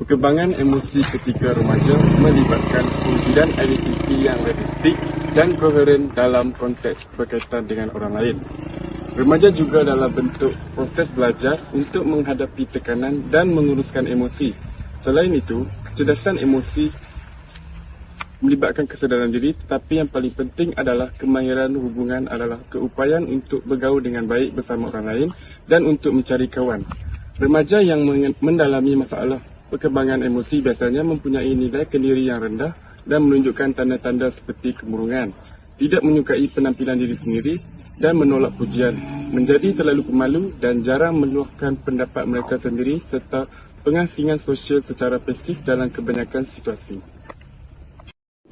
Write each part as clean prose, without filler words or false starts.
Perkembangan emosi ketika remaja melibatkan wujudan identiti yang realistik dan koheren dalam konteks berkaitan dengan orang lain. Remaja juga dalam bentuk proses belajar untuk menghadapi tekanan dan menguruskan emosi. Selain itu, kecerdasan emosi melibatkan kesedaran diri, tetapi yang paling penting adalah kemahiran hubungan adalah keupayaan untuk bergaul dengan baik bersama orang lain dan untuk mencari kawan. Remaja yang mendalami masalah perkembangan emosi biasanya mempunyai nilai kendiri yang rendah dan menunjukkan tanda-tanda seperti kemurungan, tidak menyukai penampilan diri sendiri dan menolak pujian, menjadi terlalu pemalu dan jarang meluahkan pendapat mereka sendiri serta pengasingan sosial secara pasif dalam kebanyakan situasi.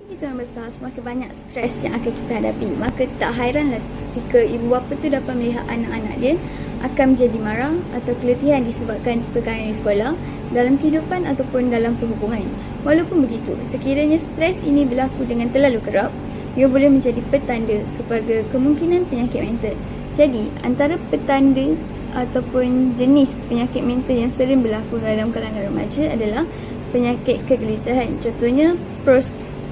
Kita yang besar, semakin banyak stres yang akan kita hadapi. Maka tak hairanlah jika ibu bapa tu dapat melihat anak-anak dia akan menjadi marah atau keletihan disebabkan perkara di sekolah, dalam kehidupan ataupun dalam perhubungan. Walaupun begitu, sekiranya stres ini berlaku dengan terlalu kerap, ia boleh menjadi petanda kepada kemungkinan penyakit mental. Jadi, antara petanda ataupun jenis penyakit mental yang sering berlaku dalam kalangan remaja adalah penyakit kegelisahan. Contohnya,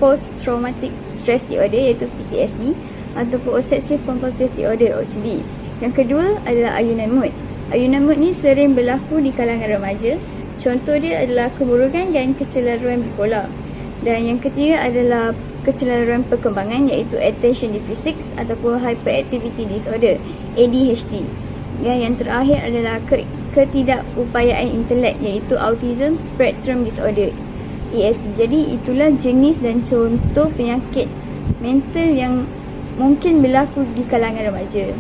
post-traumatic stress disorder iaitu PTSD ataupun obsessive compulsive disorder OCD. Yang kedua adalah ayunan mood. Ayunan mood ni sering berlaku di kalangan remaja. Contoh dia adalah kemurungan dan kecelaruan bipolar. Dan yang ketiga adalah kecelaruan perkembangan iaitu attention deficit ataupun hyperactivity disorder ADHD. Dan yang terakhir adalah ketidakupayaan intelek iaitu autism spectrum disorder ASD. Jadi itulah jenis dan contoh penyakit mental yang mungkin berlaku di kalangan remaja.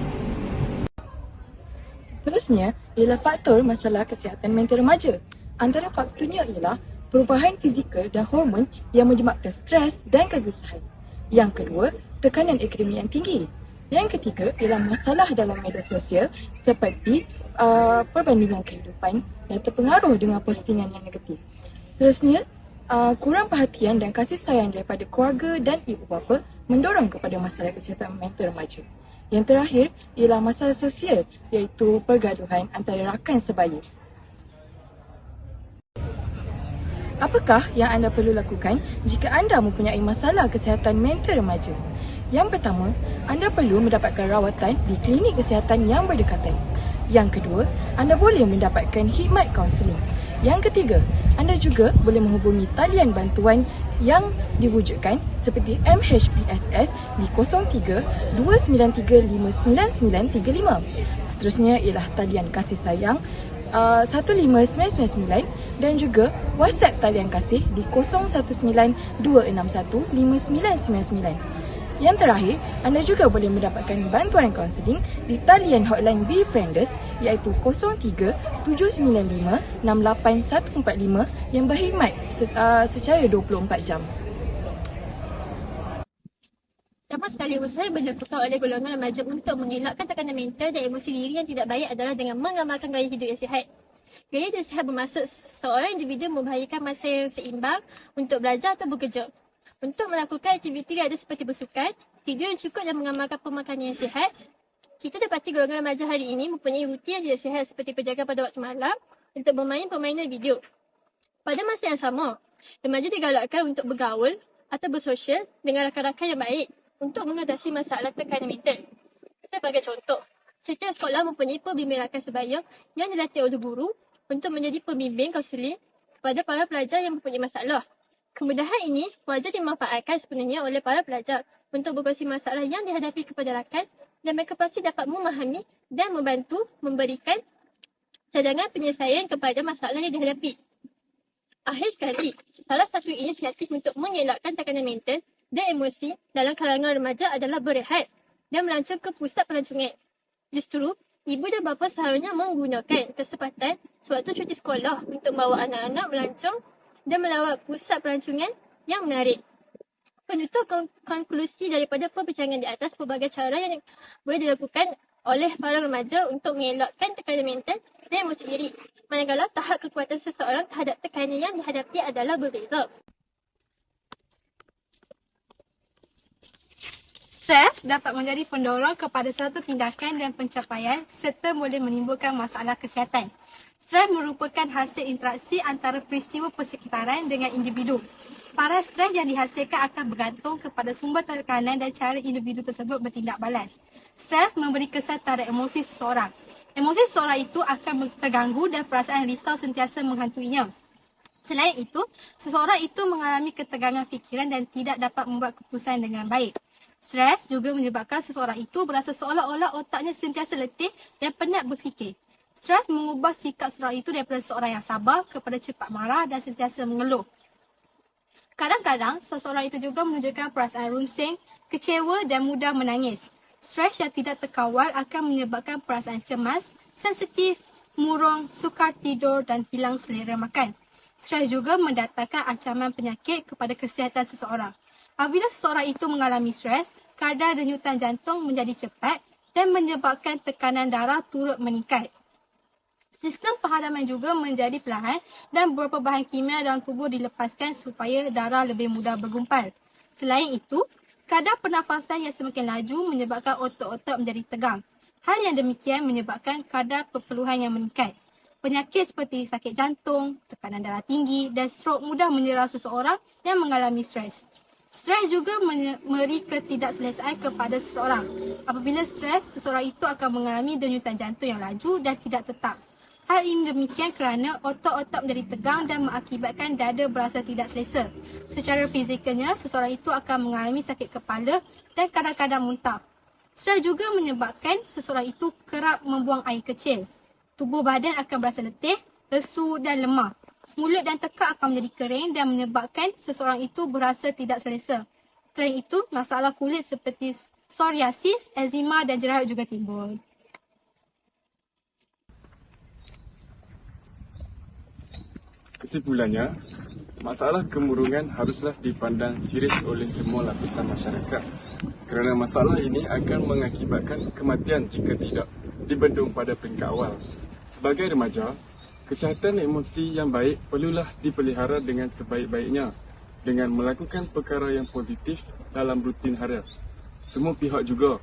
Seterusnya ialah faktor masalah kesihatan mental remaja. Antara faktornya ialah perubahan fizikal dan hormon yang menyebabkan stres dan kegelisahan. Yang kedua, tekanan akademik yang tinggi. Yang ketiga ialah masalah dalam media sosial seperti perbandingan kehidupan dan terpengaruh dengan postingan yang negatif. Seterusnya, kurang perhatian dan kasih sayang daripada keluarga dan ibu bapa mendorong kepada masalah kesihatan mental remaja. Yang terakhir ialah masalah sosial iaitu pergaduhan antara rakan sebaya. Apakah yang anda perlu lakukan jika anda mempunyai masalah kesihatan mental remaja? Yang pertama, anda perlu mendapatkan rawatan di klinik kesihatan yang berdekatan. Yang kedua, anda boleh mendapatkan khidmat kaunseling. Yang ketiga, anda juga boleh menghubungi talian bantuan yang diwujudkan seperti MHPSS di 03 293 59935. Seterusnya ialah talian kasih sayang 15999 dan juga WhatsApp talian kasih di 0192615999. Yang terakhir, anda juga boleh mendapatkan bantuan kaunseling di talian hotline Befrienders iaitu 03-795-68145 yang berkhidmat secara 24 jam. Dapat sekali usaha yang dilakukan oleh golongan remaja untuk mengelakkan tekanan mental dan emosi diri yang tidak baik adalah dengan mengamalkan gaya hidup yang sihat. Gaya hidup sihat bermaksud seorang individu membahagikan masa yang seimbang untuk belajar atau bekerja. Untuk melakukan aktiviti riadah seperti bersukan, tidur yang cukup dan mengamalkan pemakanan yang sihat, kita dapati golongan remaja hari ini mempunyai rutin yang tidak sihat seperti perjalanan pada waktu malam untuk bermain permainan video. Pada masa yang sama, remaja digalakkan untuk bergaul atau bersosial dengan rakan-rakan yang baik untuk mengatasi masalah tekanan mental. Sebagai contoh, setiap sekolah mempunyai pembimbing rakan sebaya yang dilatih oleh guru untuk menjadi pembimbing kaunseling kepada para pelajar yang mempunyai masalah. Kemudahan ini wajar dimanfaatkan sepenuhnya oleh para pelajar untuk berkongsi masalah yang dihadapi kepada rakan dan mereka pasti dapat memahami dan membantu memberikan cadangan penyelesaian kepada masalah yang dihadapi. Akhir sekali, salah satu inisiatif untuk mengelakkan tekanan mental dan emosi dalam kalangan remaja adalah berehat dan melancong ke pusat pelancongan. Justru, ibu dan bapa seharusnya menggunakan kesempatan sewaktu cuti sekolah untuk membawa anak-anak melancong dan melawat pusat pelancongan yang menarik. Penutup konklusi daripada perbincangan di atas pelbagai cara yang boleh dilakukan oleh para remaja untuk mengelakkan tekanan mental dan emosi diri. Manakala tahap kekuatan seseorang terhadap tekanan yang dihadapi adalah berbeza. Stres dapat menjadi pendorong kepada suatu tindakan dan pencapaian serta boleh menimbulkan masalah kesihatan. Stres merupakan hasil interaksi antara peristiwa persekitaran dengan individu. Para stres yang dihasilkan akan bergantung kepada sumber tekanan dan cara individu tersebut bertindak balas. Stres memberi kesan terhadap emosi seseorang. Emosi seseorang itu akan terganggu dan perasaan risau sentiasa menghantuinya. Selain itu, seseorang itu mengalami ketegangan fikiran dan tidak dapat membuat keputusan dengan baik. Stres juga menyebabkan seseorang itu berasa seolah-olah otaknya sentiasa letih dan penat berfikir. Stres mengubah sikap seseorang itu daripada seorang yang sabar kepada cepat marah dan sentiasa mengeluh. Kadang-kadang, seseorang itu juga menunjukkan perasaan runsing, kecewa dan mudah menangis. Stres yang tidak terkawal akan menyebabkan perasaan cemas, sensitif, murung, sukar tidur dan hilang selera makan. Stres juga mendatangkan ancaman penyakit kepada kesihatan seseorang. Apabila seseorang itu mengalami stres, kadar denyutan jantung menjadi cepat dan menyebabkan tekanan darah turut meningkat. Sistem penghadaman juga menjadi perlahan dan beberapa bahan kimia dalam tubuh dilepaskan supaya darah lebih mudah bergumpal. Selain itu, kadar pernafasan yang semakin laju menyebabkan otot-otot menjadi tegang. Hal yang demikian menyebabkan kadar perpeluhan yang meningkat. Penyakit seperti sakit jantung, tekanan darah tinggi dan strok mudah menyerang seseorang yang mengalami stres. Stres juga memberi ketidakselesaan kepada seseorang. Apabila stres, seseorang itu akan mengalami denyutan jantung yang laju dan tidak tetap. Hal ini demikian kerana otot-otot menjadi tegang dan mengakibatkan dada berasa tidak selesa. Secara fizikalnya, seseorang itu akan mengalami sakit kepala dan kadang-kadang muntah. Stres juga menyebabkan seseorang itu kerap membuang air kecil. Tubuh badan akan berasa letih, lesu dan lemah. Mulut dan tekak akan menjadi kering dan menyebabkan seseorang itu berasa tidak selesa. Selain itu, masalah kulit seperti psoriasis, eczema dan jerawat juga timbul. Kesimpulannya, masalah kemurungan haruslah dipandang serius oleh semua lapisan masyarakat kerana masalah ini akan mengakibatkan kematian jika tidak dibendung pada peringkat awal. Sebagai remaja, kesihatan emosi yang baik perlulah dipelihara dengan sebaik-baiknya dengan melakukan perkara yang positif dalam rutin harian. Semua pihak juga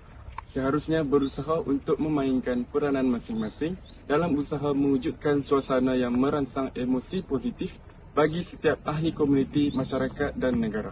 seharusnya berusaha untuk memainkan peranan masing-masing dalam usaha mewujudkan suasana yang merangsang emosi positif bagi setiap ahli komuniti, masyarakat dan negara.